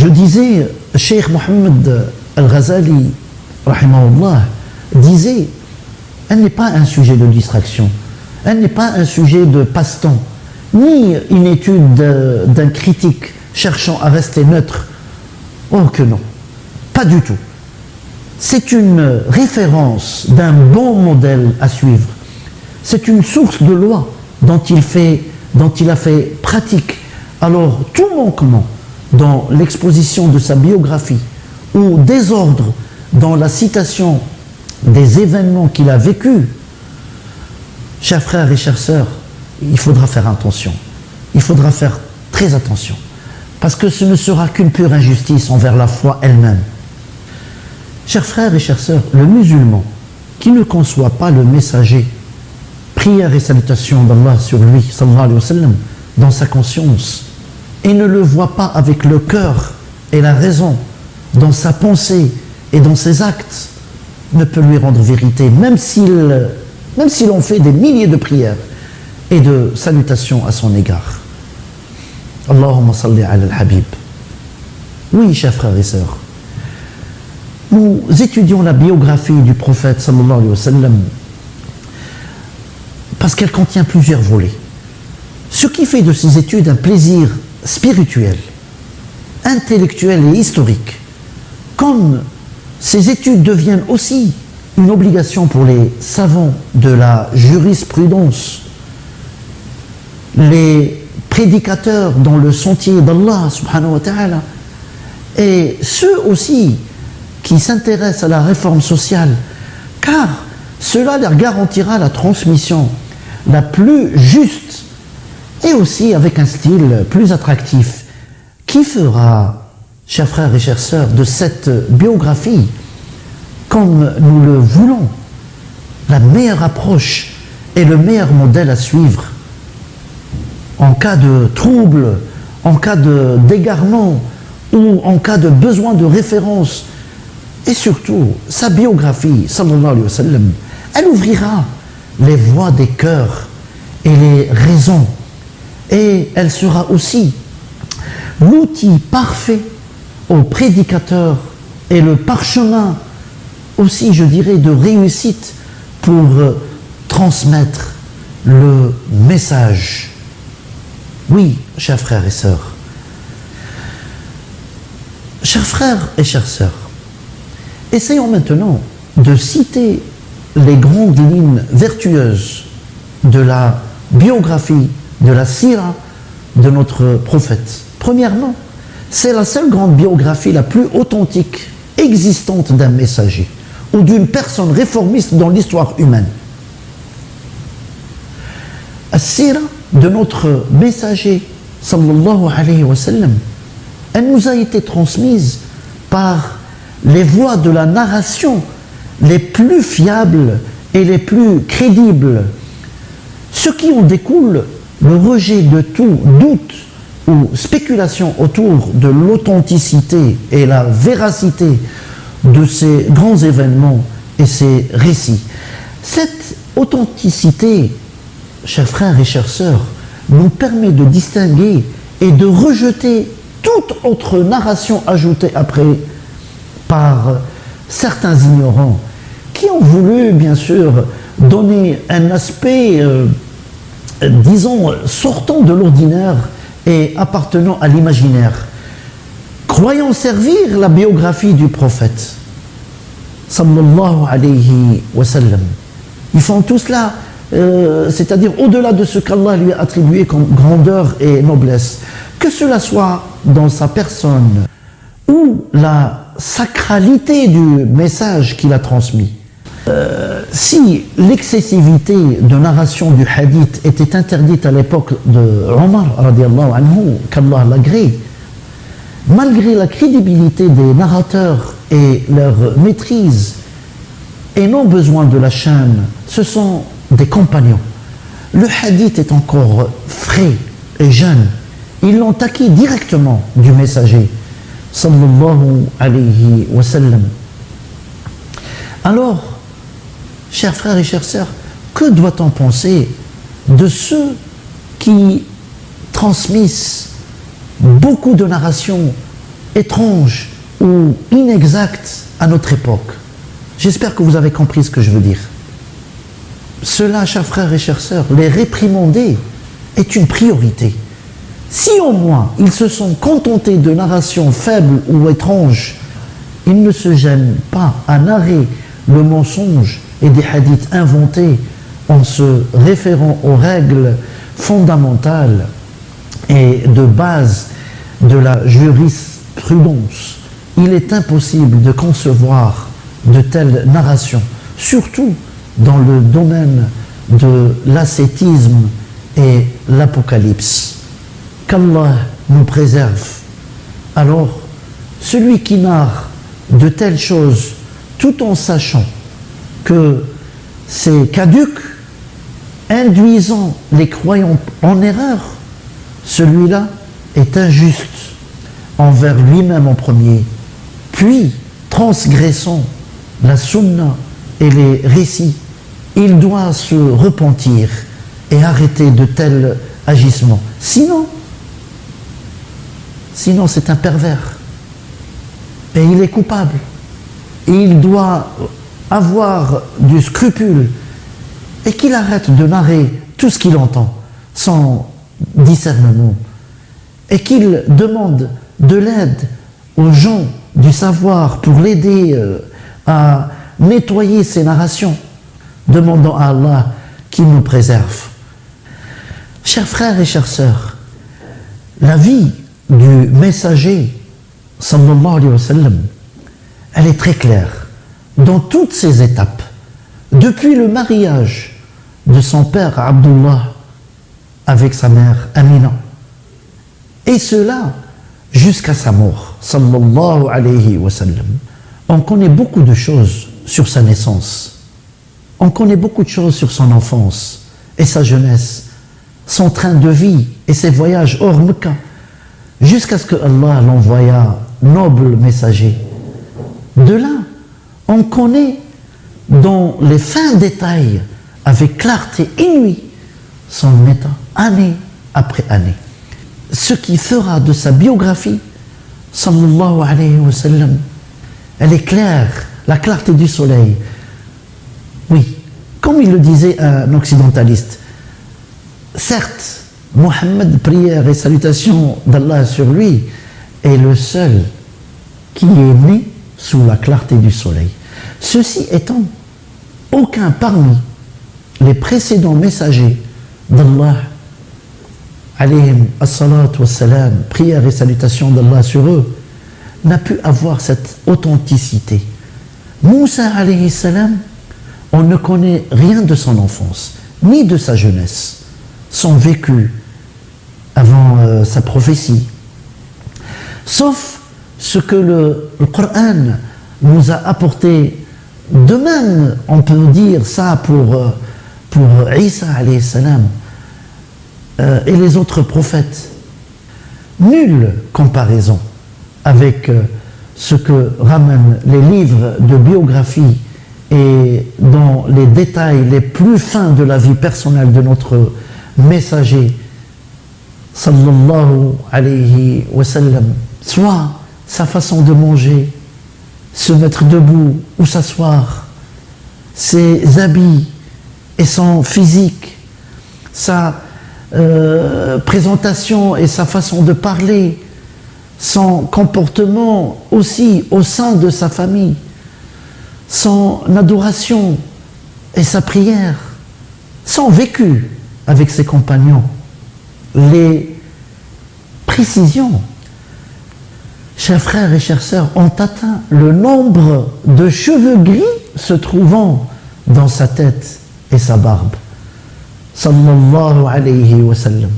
Je disais, Cheikh Mohammed Al-Ghazali, rahimahullah, disait, elle n'est pas un sujet de distraction, elle n'est pas un sujet de passe-temps, ni une étude d'un critique cherchant à rester neutre. Oh que non, pas du tout. C'est une référence d'un bon modèle à suivre. C'est une source de loi dont il a fait pratique. Alors, tout manquement dans l'exposition de sa biographie ou désordre dans la citation des événements qu'il a vécus, chers frères et chères sœurs, il faudra faire attention. Il faudra faire très attention. Parce que ce ne sera qu'une pure injustice envers la foi elle-même. Chers frères et chères sœurs, le musulman qui ne conçoit pas le messager, prière et salutation d'Allah sur lui, sallallahu alayhi wa sallam, dans sa conscience, et ne le voit pas avec le cœur et la raison, dans sa pensée et dans ses actes, ne peut lui rendre vérité, même s'il en fait des milliers de prières et de salutations à son égard. Allahumma salli ala al-habib. Oui, chers frères et sœurs, nous étudions la biographie du prophète sallallahu alayhi wa sallam parce qu'elle contient plusieurs volets. Ce qui fait de ces études un plaisir spirituel, intellectuel et historique, comme ces études deviennent aussi une obligation pour les savants de la jurisprudence, les prédicateurs dans le sentier d'Allah subhanahu wa ta'ala, et ceux aussi qui s'intéressent à la réforme sociale, car cela leur garantira la transmission la plus juste et aussi avec un style plus attractif qui fera, chers frères et chères sœurs, de cette biographie, comme nous le voulons, la meilleure approche et le meilleur modèle à suivre en cas de trouble, en cas d'égarement ou en cas de besoin de référence. Et surtout, sa biographie, sallallahu alayhi wa sallam, elle ouvrira les voies des cœurs et les raisons. Et elle sera aussi l'outil parfait aux prédicateurs et le parchemin aussi, je dirais, de réussite pour transmettre le message. Oui, chers frères et sœurs. Chers frères et chères sœurs, essayons maintenant de citer les grandes lignes vertueuses de la biographie, de la sira de notre prophète. Premièrement, c'est la seule grande biographie la plus authentique existante d'un messager ou d'une personne réformiste dans l'histoire humaine. La sira de notre messager, sallallahu alayhi wa sallam, elle nous a été transmise par les voies de la narration les plus fiables et les plus crédibles, ce qui en découle le rejet de tout doute ou spéculation autour de l'authenticité et la véracité de ces grands événements et ces récits. Cette authenticité, chers frères et chères sœurs, nous permet de distinguer et de rejeter toute autre narration ajoutée après par certains ignorants qui ont voulu, bien sûr, donner un aspect, disons, sortant de l'ordinaire et appartenant à l'imaginaire, croyant servir la biographie du prophète, sallallahu alayhi wa sallam. Ils font tout cela, c'est-à-dire au-delà de ce qu'Allah lui a attribué comme grandeur et noblesse, que cela soit dans sa personne ou la sacralité du message qu'il a transmis. Si l'excessivité de narration du hadith était interdite à l'époque de Omar, radiallahu anhu, qu'Allah l'agrée, malgré la crédibilité des narrateurs et leur maîtrise, et non besoin de la chaîne, ce sont des compagnons. Le hadith est encore frais et jeune. Ils l'ont acquis directement du messager, sallallahu alayhi wa sallam. Alors, chers frères et chères sœurs, que doit-on penser de ceux qui transmettent beaucoup de narrations étrange ou inexact à notre époque. J'espère que vous avez compris ce que je veux dire. Cela, chers frères et chères sœurs, les réprimander est une priorité. Si au moins ils se sont contentés de narrations faibles ou étranges, ils ne se gênent pas à narrer le mensonge et des hadiths inventés en se référant aux règles fondamentales et de base de la jurisprudence. Il est impossible de concevoir de telles narrations, surtout dans le domaine de l'ascétisme et l'apocalypse. Qu'Allah nous préserve. Alors, celui qui narre de telles choses tout en sachant que c'est caduc, induisant les croyants en erreur, celui-là est injuste envers lui-même en premier, puis transgressant la sunna et les récits, il doit se repentir et arrêter de tels agissements. Sinon c'est un pervers et il est coupable. Et il doit avoir du scrupule et qu'il arrête de narrer tout ce qu'il entend sans discernement et qu'il demande de l'aide aux gens du savoir pour l'aider à nettoyer ses narrations, demandant à Allah qu'il nous préserve. Chers frères et chères sœurs, la vie du messager sallallahu alayhi wa sallam, elle est très claire dans toutes ses étapes, depuis le mariage de son père Abdullah avec sa mère Amina, et cela jusqu'à sa mort sallallahu alayhi wa sallam. On connaît beaucoup de choses sur sa naissance, on connaît beaucoup de choses sur son enfance et sa jeunesse, son train de vie et ses voyages hors Mecca, jusqu'à ce que Allah l'envoya noble messager. De là, on connaît dans les fins détails, avec clarté inouïe, son état, année après année. Ce qui fera de sa biographie, sallallahu alayhi wa sallam, elle est claire, la clarté du soleil. Oui, comme il le disait un occidentaliste, certes, Mohammed, prière et salutations d'Allah sur lui, est le seul qui est né sous la clarté du soleil. Ceci étant, aucun parmi les précédents messagers d'Allah, alayhim as-salatu was-salam, prière et salutations d'Allah sur eux, n'a pu avoir cette authenticité. Moussa alayhi salam, on ne connaît rien de son enfance, ni de sa jeunesse, son vécu avant sa prophétie, sauf ce que le Coran nous a apporté. De même, on peut dire ça pour Isa alayhi salam et les autres prophètes. Nulle comparaison avec ce que ramènent les livres de biographie et dans les détails les plus fins de la vie personnelle de notre messager sallallahu alayhi wa sallam, soit sa façon de manger, se mettre debout ou s'asseoir, ses habits et son physique, sa présentation et sa façon de parler, son comportement aussi au sein de sa famille, son adoration et sa prière, son vécu avec ses compagnons, les précisions, chers frères et chères sœurs, ont atteint le nombre de cheveux gris se trouvant dans sa tête et sa barbe. Sallallahu alayhi wa sallam.